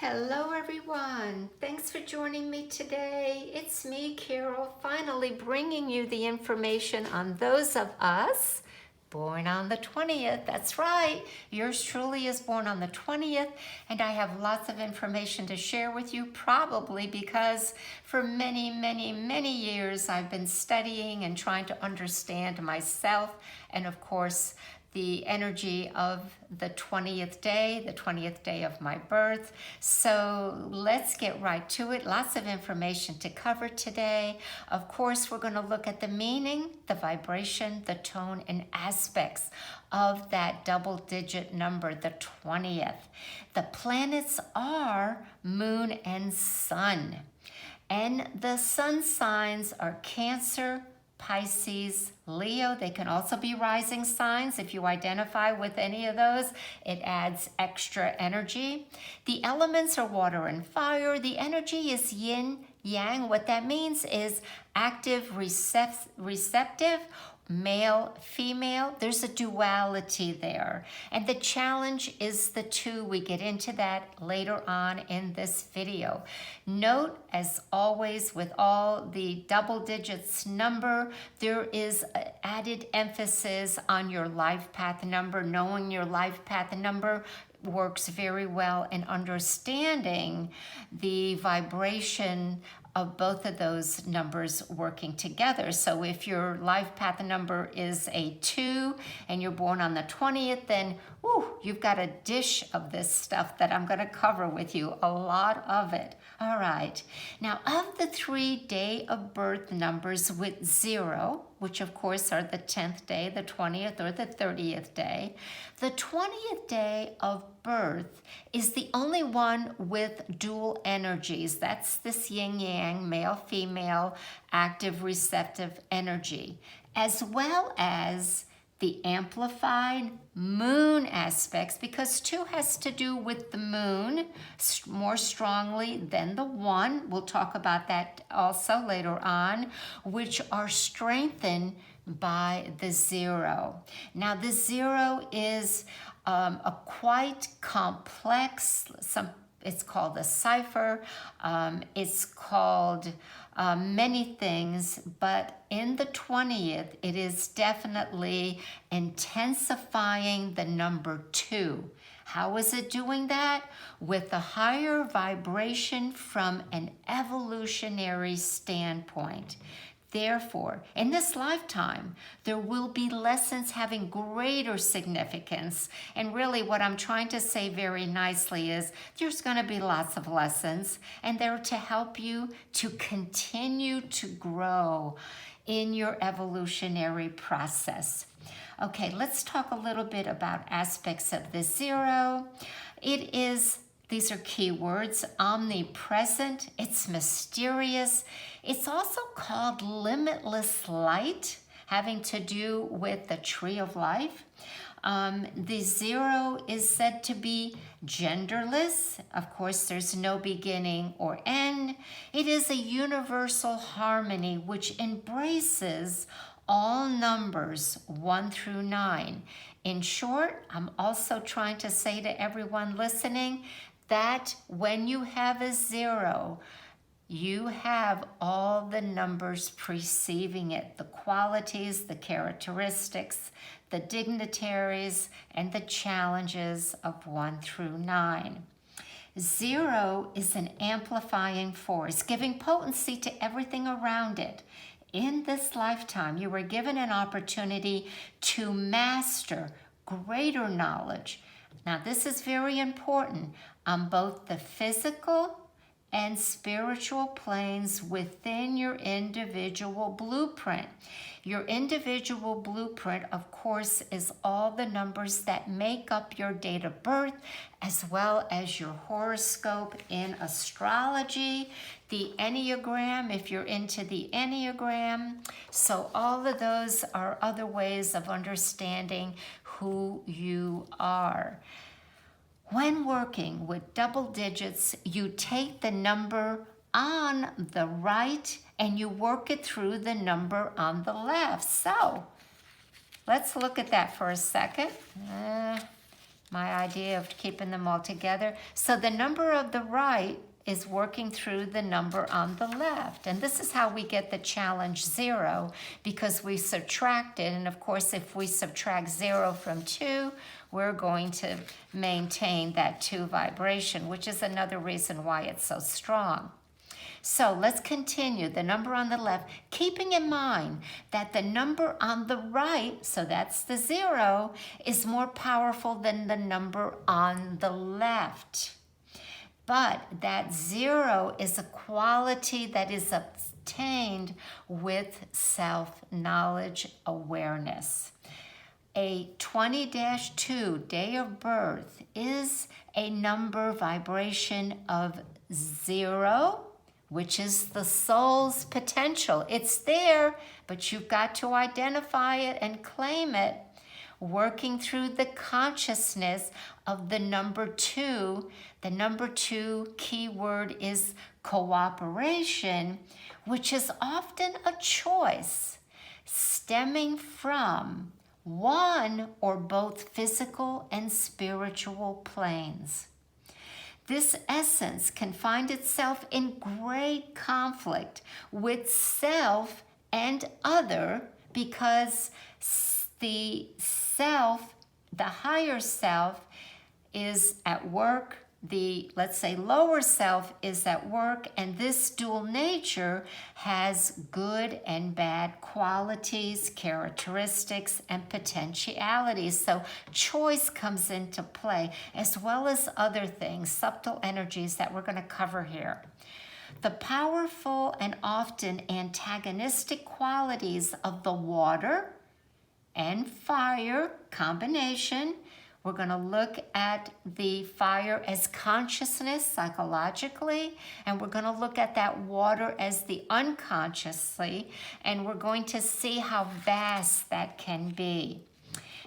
Hello everyone, thanks for joining me today. It's me, Carol, finally bringing you the information on those of us born on the 20th. That's right, yours truly is born on the 20th, and I have lots of information to share with you, probably because for many years I've been studying and trying to understand myself and of course the energy of the 20th day of my birth. So let's get right to it. Lots of information to cover today. Of course, we're going to look at the meaning, the vibration, the tone, and aspects of that double-digit number, the 20th. The planets are Moon and Sun. And the sun signs are Cancer, Pisces, Leo. They can also be rising signs. If you identify with any of those, it adds extra energy. The elements are water and fire. The energy is yin, yang. What that means is active, receptive, male, female. There's a duality there. And the challenge is the two. We get into that later on in this video. Note, as always, with all the double digits number, there is added emphasis on your life path number. Knowing your life path number works very well in understanding the vibration of both of those numbers working together. So if your life path number is a 2 and you're born on the 20th, then you've got a dish of this stuff that I'm going to cover with you, a lot of it. All right. Now, of the 3 day of birth numbers with 0, which of course are the 10th day, the 20th, or the 30th day, the 20th day of birth is the only one with dual energies. That's this yin-yang, male-female, active, receptive energy, as well as the amplified moon aspects, because 2 has to do with the moon more strongly than the 1. We'll talk about that also later on, which are strengthened by the 0. Now, the 0 is a quite complex, it's called a cipher, it's called many things, but in the 20th, it is definitely intensifying the number 2. How is it doing that? With a higher vibration from an evolutionary standpoint. Therefore, in this lifetime, there will be lessons having greater significance. And really what I'm trying to say very nicely is there's going to be lots of lessons, and they're to help you to continue to grow in your evolutionary process. Okay, let's talk a little bit about aspects of the 0. These are keywords: omnipresent, it's mysterious. It's also called limitless light, having to do with the tree of life. The 0 is said to be genderless. Of course, there's no beginning or end. It is a universal harmony which embraces all numbers 1 through 9. In short, I'm also trying to say to everyone listening that when you have a 0, you have all the numbers preceding it, the qualities, the characteristics, the dignitaries, and the challenges of 1 through 9. 0 is an amplifying force, giving potency to everything around it. In this lifetime, you were given an opportunity to master greater knowledge. Now, this is very important on both the physical and spiritual planes within your individual blueprint. Your individual blueprint, of course, is all the numbers that make up your date of birth, as well as your horoscope in astrology, the Enneagram, if you're into the Enneagram. So all of those are other ways of understanding who you are. When working with double digits, you take the number on the right and you work it through the number on the left. So let's look at that for a second. my idea of keeping them all together. So the number of the right is working through the number on the left. And this is how we get the challenge 0, because we subtract it. And of course, if we subtract 0 from 2, we're going to maintain that 2 vibration, which is another reason why it's so strong. So let's continue. The number on the left, keeping in mind that the number on the right, so that's the 0, is more powerful than the number on the left. But that 0 is a quality that is obtained with self-knowledge awareness. A 20-2 day of birth is a number vibration of 0, which is the soul's potential. It's there, but you've got to identify it and claim it. Working through the consciousness of the number 2. The number 2 keyword is cooperation, which is often a choice stemming from one or both physical and spiritual planes. This essence can find itself in great conflict with self and other, because the self, the higher self, is at work. The, let's say, lower self is at work, and this dual nature has good and bad qualities, characteristics, and potentialities. So choice comes into play, as well as other things, subtle energies that we're going to cover here. The powerful and often antagonistic qualities of the water and fire combination. We're going to look at the fire as consciousness psychologically, and we're going to look at that water as the unconsciously, and we're going to see how vast that can be.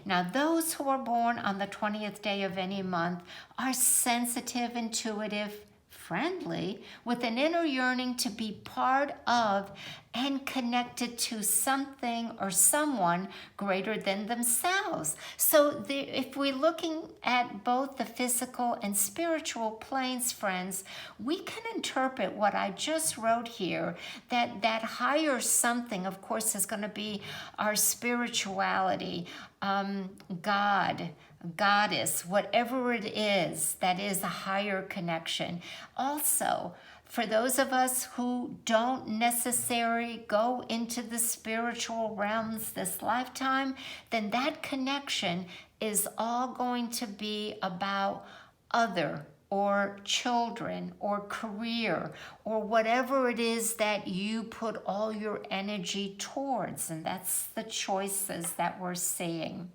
Now, those who are born on the 20th day of any month are sensitive, intuitive, friendly, with an inner yearning to be part of and connected to something or someone greater than themselves. So if we're looking at both the physical and spiritual planes, friends, we can interpret what I just wrote here, that higher something, of course, is going to be our spirituality, God, goddess, whatever it is, that is a higher connection. Also, for those of us who don't necessarily go into the spiritual realms this lifetime, then that connection is all going to be about other or children or career or whatever it is that you put all your energy towards. And that's the choices that we're seeing.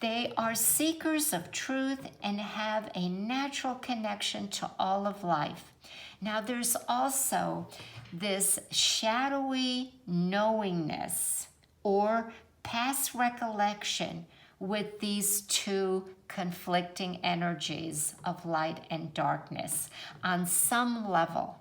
They are seekers of truth and have a natural connection to all of life. Now, there's also this shadowy knowingness or past recollection with these two conflicting energies of light and darkness on some level.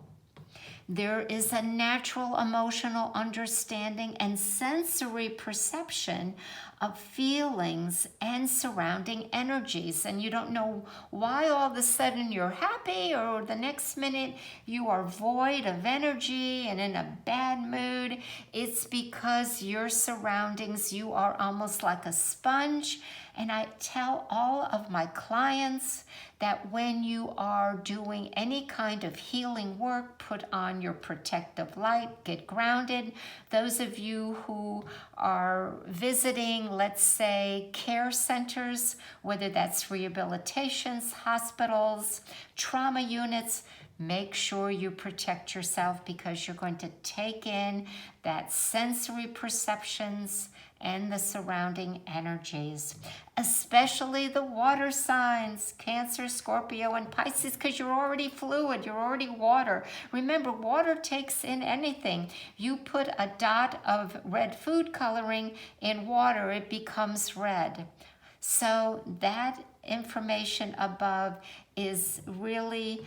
There is a natural emotional understanding and sensory perception of feelings and surrounding energies. And you don't know why all of a sudden you're happy or the next minute you are void of energy and in a bad mood. It's because your surroundings, you are almost like a sponge. And I tell all of my clients that when you are doing any kind of healing work, put on your protective light, get grounded. Those of you who are visiting, let's say, care centers, whether that's rehabilitations, hospitals, trauma units, make sure you protect yourself, because you're going to take in that sensory perceptions and the surrounding energies, especially the water signs, Cancer, Scorpio, and Pisces, because you're already fluid, you're already water. Remember, water takes in anything. You put a dot of red food coloring in water, it becomes red. So that information above is really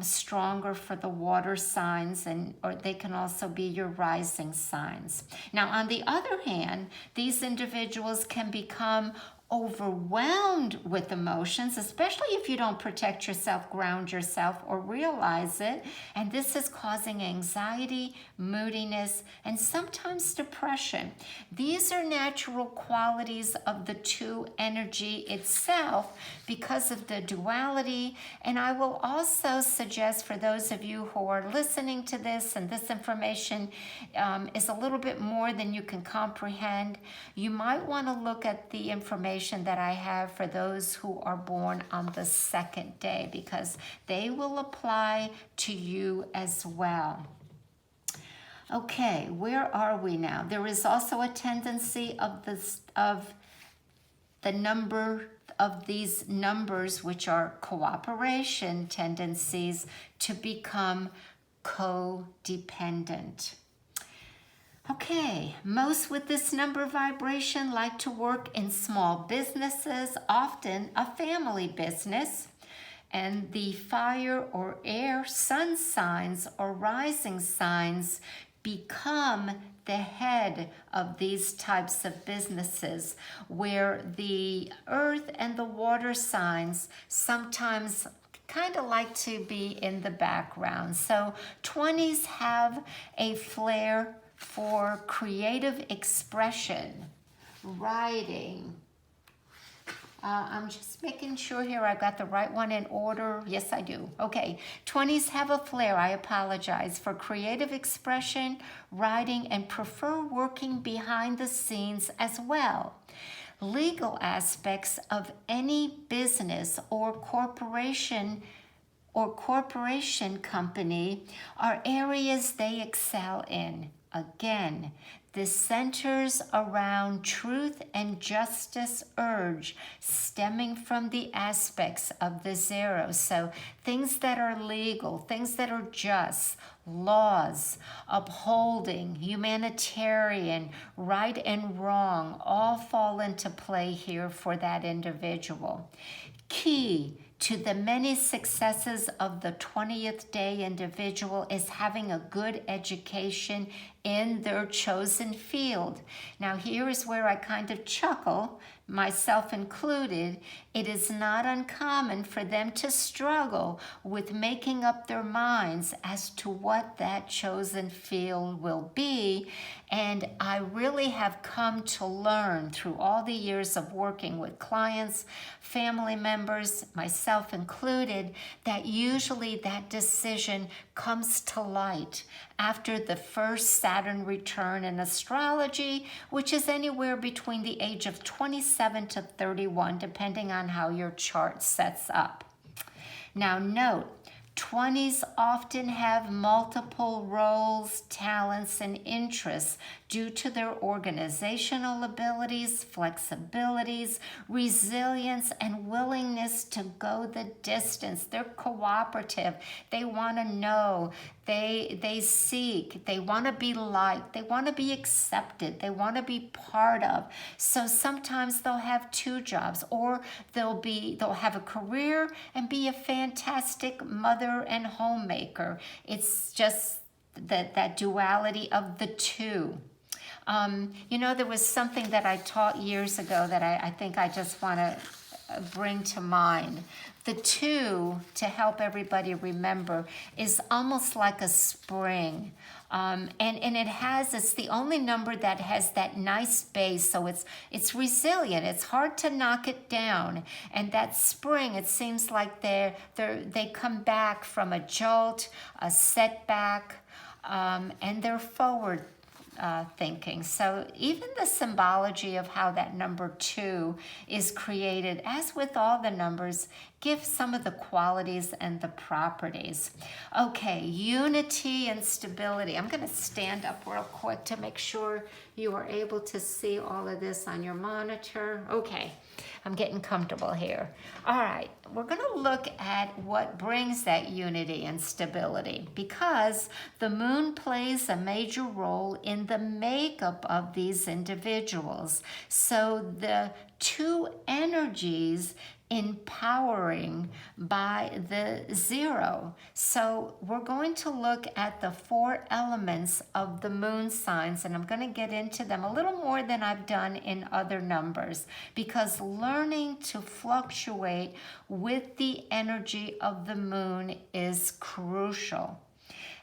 stronger for the water signs, or they can also be your rising signs. Now, on the other hand, these individuals can become overwhelmed with emotions, especially if you don't protect yourself, ground yourself, or realize it. And this is causing anxiety, moodiness, and sometimes depression. These are natural qualities of the two energy itself because of the duality. And I will also suggest for those of you who are listening to this, and this information is a little bit more than you can comprehend, you might want to look at the information that I have for those who are born on the second day, because they will apply to you as well. Okay, where are we now? There is also a tendency of the number of these numbers, which are cooperation tendencies, to become codependent. Okay, most with this number vibration like to work in small businesses, often a family business. And the fire or air sun signs or rising signs become the head of these types of businesses, where the earth and the water signs sometimes kind of like to be in the background. So 20s have a flair for creative expression, writing. I'm just making sure here I got the right one in order. Yes, I do. Okay, 20s have a flair, I apologize, for creative expression, writing, and prefer working behind the scenes as well. Legal aspects of any business or corporation company are areas they excel in. Again, this centers around truth and justice urge stemming from the aspects of the zero. So things that are legal, things that are just, laws, upholding, humanitarian, right and wrong, all fall into play here for that individual. Key to the many successes of the 20th day individual is having a good education in their chosen field. Now here is where I kind of chuckle, myself included. It is not uncommon for them to struggle with making up their minds as to what that chosen field will be. And I really have come to learn through all the years of working with clients, family members, myself included, that usually that decision comes to light after the first Saturn return in astrology, which is anywhere between the age of 27 to 31, depending on how your chart sets up. Now note, 20s often have multiple roles, talents, and interests due to their organizational abilities, flexibilities, resilience, and willingness to go the distance. They're cooperative. They want to know. They seek. They want to be liked. They want to be accepted. They want to be part of. So sometimes they'll have two jobs, or they'll have a career and be a fantastic mother and homemaker. It's just that duality of the two. There was something that I taught years ago that I think I just want to bring to mind. The two, to help everybody remember, is almost like a spring. And it's the only number that has that nice base, so it's resilient. It's hard to knock it down. And that spring, it seems like they come back from a jolt, a setback, and they're forward thinking. So even the symbology of how that number 2 is created, as with all the numbers, give some of the qualities and the properties. Okay, unity and stability. I'm going to stand up real quick to make sure you are able to see all of this on your monitor. Okay, I'm getting comfortable here. All right, we're going to look at what brings that unity and stability, because the moon plays a major role in the makeup of these individuals. So the two energies empowering by the 0. So we're going to look at the 4 elements of the moon signs, and I'm going to get into them a little more than I've done in other numbers, because learning to fluctuate with the energy of the moon is crucial.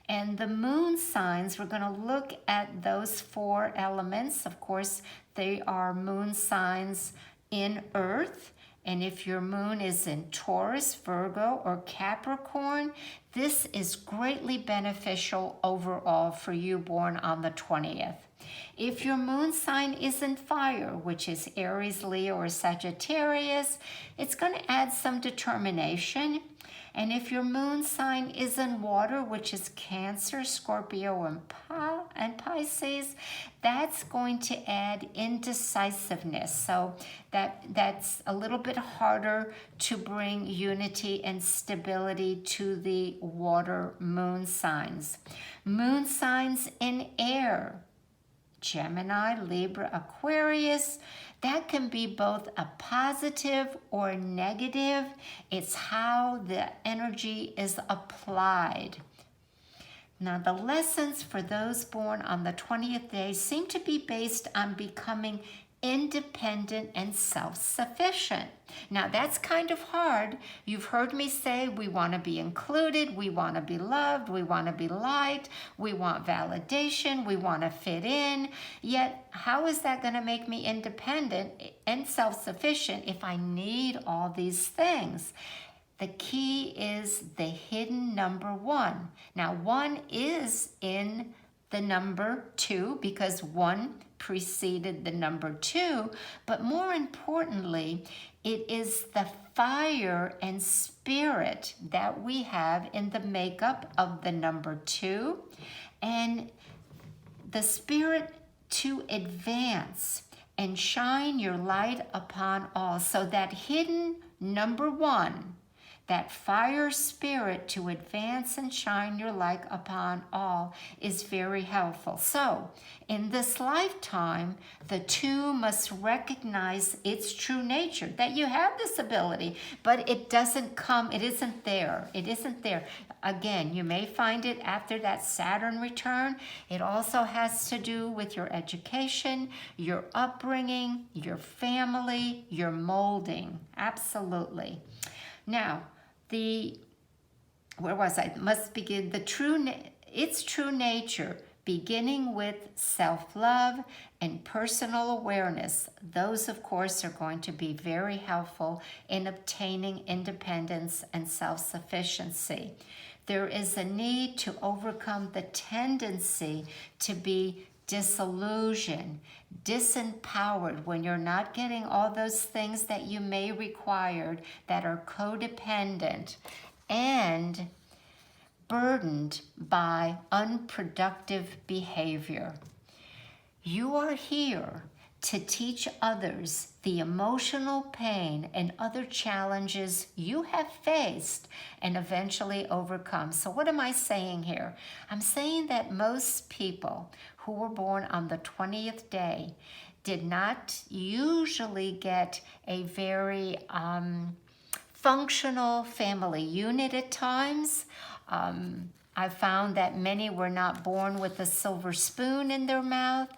And the moon signs, we're going to look at those 4 elements. Of course, they are moon signs in Earth. And if your moon is in Taurus, Virgo, or Capricorn, this is greatly beneficial overall for you born on the 20th. If your moon sign is in fire, which is Aries, Leo, or Sagittarius, it's going to add some determination. And if your moon sign is in water, which is Cancer, Scorpio, and Pisces, that's going to add indecisiveness. So that's a little bit harder to bring unity and stability to the water moon signs. Moon signs in air, Gemini, Libra, Aquarius, that can be both a positive or negative. It's how the energy is applied. Now, the lessons for those born on the 20th day seem to be based on becoming independent and self-sufficient. Now, that's kind of hard. You've heard me say we want to be included, we want to be loved, we want to be liked, we want validation, we want to fit in. Yet, how is that going to make me independent and self-sufficient if I need all these things? The key is the hidden number 1. Now, 1 is in the number 2 because 1 preceded the number 2, but more importantly, it is the fire and spirit that we have in the makeup of the number 2, and the spirit to advance and shine your light upon all. So that hidden number 1, that fire spirit to advance and shine your light upon all, is very helpful. So, in this lifetime, the 2 must recognize its true nature, that you have this ability, but it doesn't come, it isn't there. It isn't there. Again, you may find it after that Saturn return. It also has to do with your education, your upbringing, your family, your molding. Absolutely. Now, where was I? Must begin its true nature, beginning with self-love and personal awareness. Those, of course, are going to be very helpful in obtaining independence and self-sufficiency. There is a need to overcome the tendency to be disillusioned, disempowered when you're not getting all those things that you may require that are codependent, and burdened by unproductive behavior. You are here to teach others the emotional pain and other challenges you have faced and eventually overcome. So what am I saying here? I'm saying that most people who were born on the 20th day did not usually get a very functional family unit at times. I found that many were not born with a silver spoon in their mouth,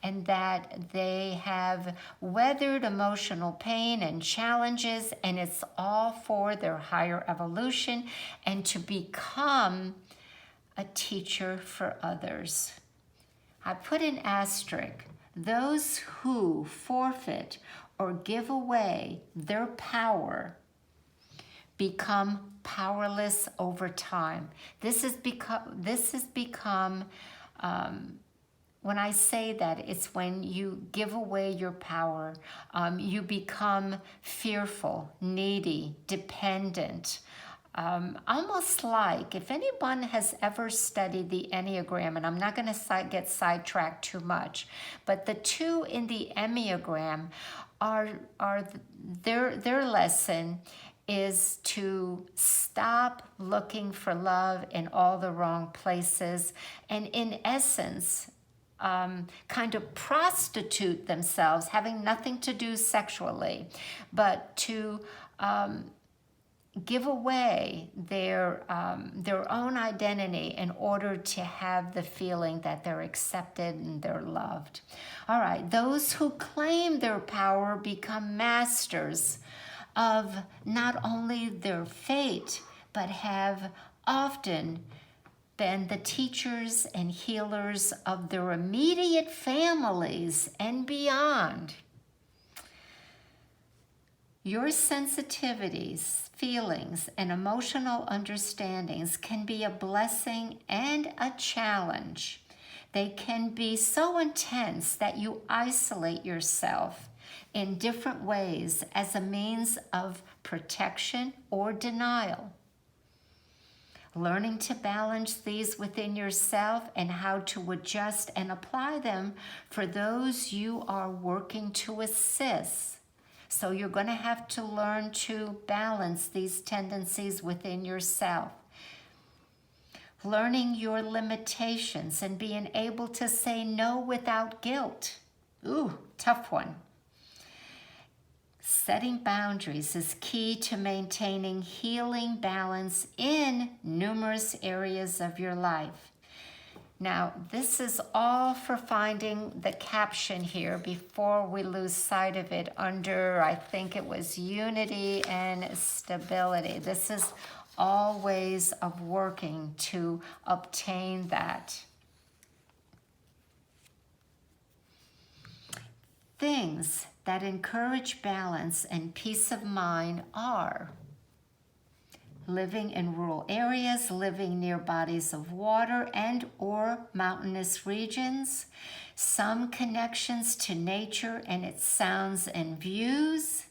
and that they have weathered emotional pain and challenges, and it's all for their higher evolution and to become a teacher for others. I put an asterisk. Those who forfeit or give away their power become powerless over time. This has become when I say that, it's when you give away your power, you become fearful, needy, dependent. Almost like, if anyone has ever studied the Enneagram, and I'm not going to get sidetracked too much, but the 2 in the Enneagram are their lesson is to stop looking for love in all the wrong places, and in essence, kind of prostitute themselves, having nothing to do sexually, but to give away their own identity in order to have the feeling that they're accepted and they're loved. All right, those who claim their power become masters of not only their fate, but have often been the teachers and healers of their immediate families and beyond. Your sensitivities, feelings, and emotional understandings can be a blessing and a challenge. They can be so intense that you isolate yourself in different ways as a means of protection or denial. Learning to balance these within yourself and how to adjust and apply them for those you are working to assist. So you're going to have to learn to balance these tendencies within yourself. Learning your limitations and being able to say no without guilt. Ooh, tough one. Setting boundaries is key to maintaining healing balance in numerous areas of your life. Now, this is all for finding the caption here before we lose sight of it under, I think it was unity and stability. This is all ways of working to obtain that. Things that encourage balance and peace of mind are living in rural areas, living near bodies of water and or mountainous regions, some connections to nature and its sounds and views,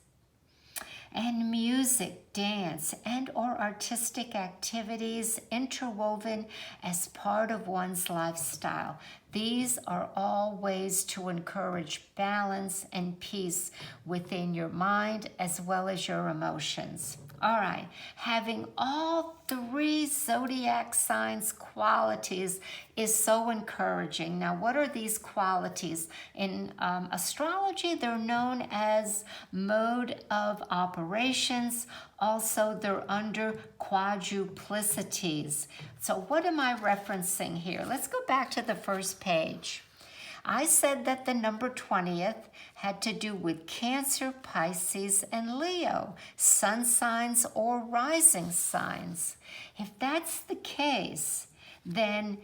and music, dance, and or artistic activities interwoven as part of one's lifestyle. These are all ways to encourage balance and peace within your mind as well as your emotions. All right, having all three zodiac signs qualities is so encouraging. Now, what are these qualities? In astrology, they're known as mode of operations. Also, they're under quadruplicities. So what am I referencing here? Let's go back to the first page. I said that the number 20th had to do with Cancer, Pisces, and Leo, sun signs or rising signs. If that's the case, then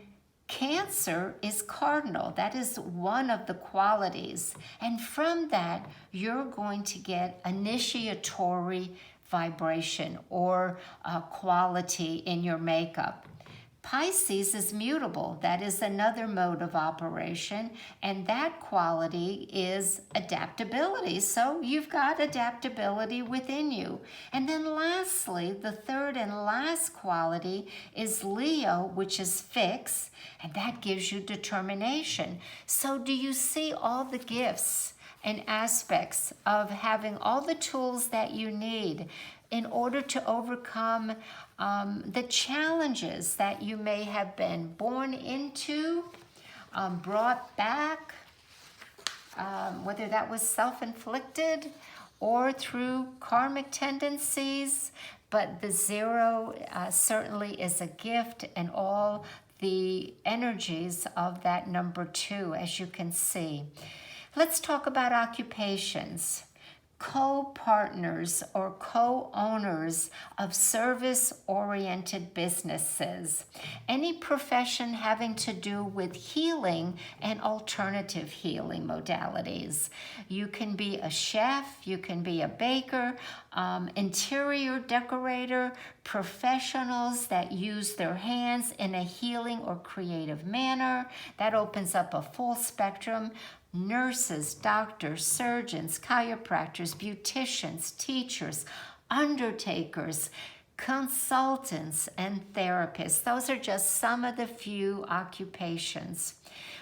Cancer is cardinal. That is one of the qualities. And from that, you're going to get initiatory vibration or quality in your makeup. Pisces is mutable. That is another mode of operation, and that quality is adaptability. So you've got adaptability within you. And then lastly, the third and last quality is Leo, which is fixed, and that gives you determination. So do you see all the gifts and aspects of having all the tools that you need in order to overcome the challenges that you may have been born into, brought back, whether that was self-inflicted or through karmic tendencies. But the zero certainly is a gift, and all the energies of that number 2, as you can see. Let's talk about occupations. Co-partners or co-owners of service-oriented businesses. Any profession having to do with healing and alternative healing modalities. You can be a chef, you can be a baker, interior decorator, professionals that use their hands in a healing or creative manner. That opens up a full spectrum. Nurses, doctors, surgeons, chiropractors, beauticians, teachers, undertakers, consultants, and therapists. Those are just some of the few occupations.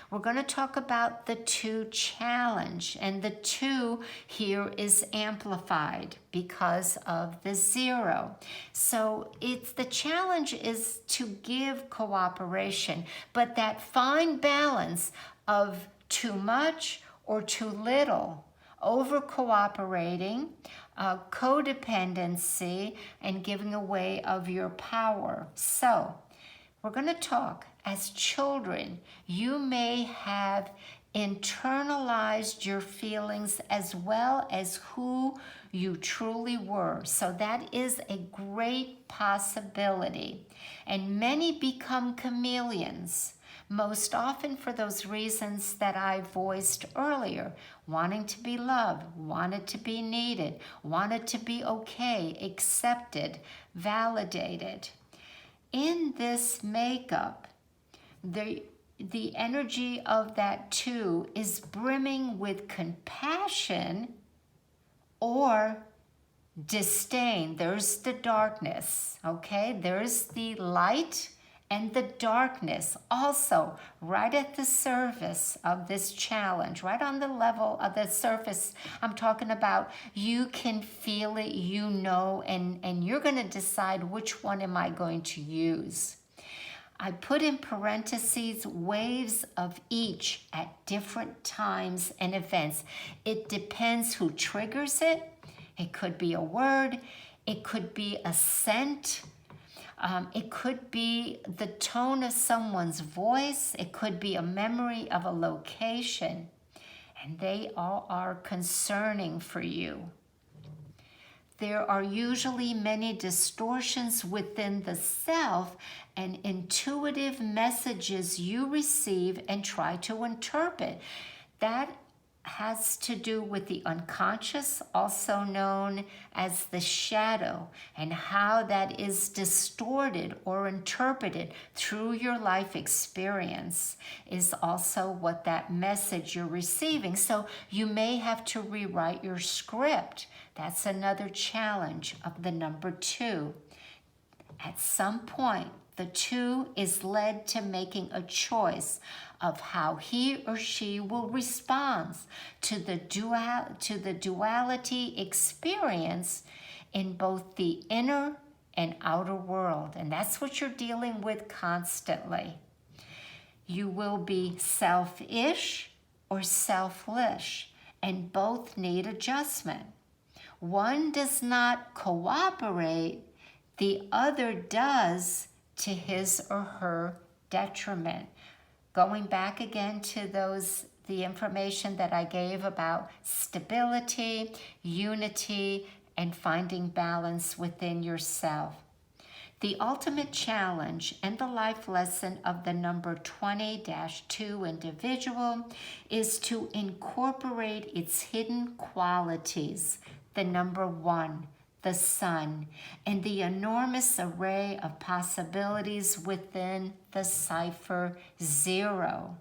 We're going to talk about the 2 challenge, and the 2 here is amplified because of the 0. So the challenge is to give cooperation, but that fine balance of too much or too little over-cooperating, codependency, and giving away of your power. So, we're going to talk. As children, you may have internalized your feelings as well as who you truly were. So that is a great possibility. And many become chameleons, most often for those reasons that I voiced earlier. Wanting to be loved, wanted to be needed, wanted to be okay, accepted, validated. In this makeup, the energy of that 2 is brimming with compassion or disdain. There's the darkness, okay? There's the light and the darkness also right at the surface of this challenge, right on the level of the surface. I'm talking about you can feel it, you know, and you're going to decide which one am I going to use. I put in parentheses waves of each at different times and events. It depends who triggers it. It could be a word. It could be a scent. It could be the tone of someone's voice. It could be a memory of a location. And they all are concerning for you. There are usually many distortions within the self and intuitive messages you receive and try to interpret. That has to do with the unconscious, also known as the shadow, and how that is distorted or interpreted through your life experience is also what that message you're receiving. So you may have to rewrite your script. That's another challenge of the number 2. At some point, the 2 is led to making a choice of how he or she will respond to the duality experience in both the inner and outer world. And that's what you're dealing with constantly. You will be selfish or selfless, and both need adjustment. One does not cooperate, the other does to his or her detriment. Going back again to the information that I gave about stability, unity, and finding balance within yourself. The ultimate challenge and the life lesson of the number 20-2 individual is to incorporate its hidden qualities, the number 1, the sun, and the enormous array of possibilities within the cipher 0.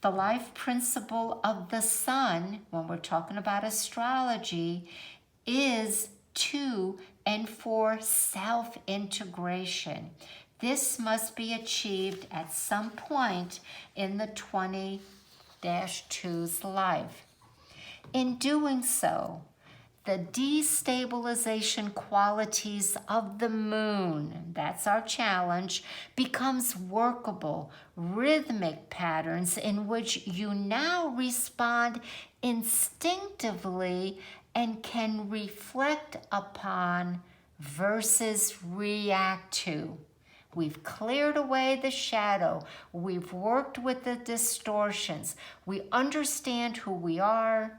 The life principle of the sun, when we're talking about astrology, is to and for self-integration. This must be achieved at some point in the 20-2's life. In doing so, the destabilization qualities of the moon, that's our challenge, becomes workable, rhythmic patterns in which you now respond instinctively and can reflect upon versus react to. We've cleared away the shadow. We've worked with the distortions. We understand who we are.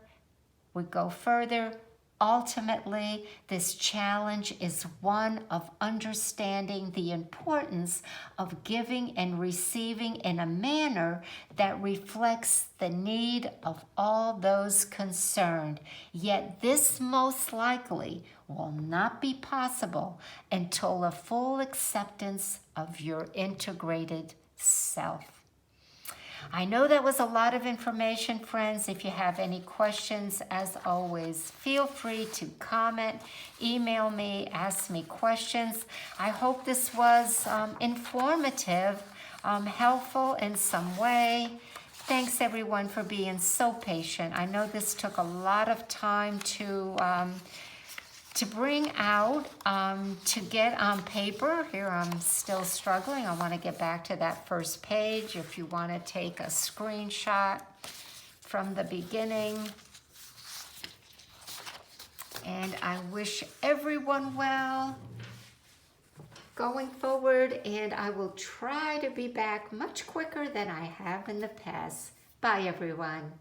We go further. Ultimately, this challenge is one of understanding the importance of giving and receiving in a manner that reflects the need of all those concerned. Yet this most likely will not be possible until a full acceptance of your integrated self. I know that was a lot of information, friends. If you have any questions, as always, feel free to comment, email me, ask me questions. I hope this was informative, helpful in some way. Thanks, everyone, for being so patient. I know this took a lot of time to bring out, to get on paper. Here I'm still struggling. I want to get back to that first page. If you want to take a screenshot from the beginning, And I wish everyone well going forward, and I will try to be back much quicker than I have in the past. Bye, everyone.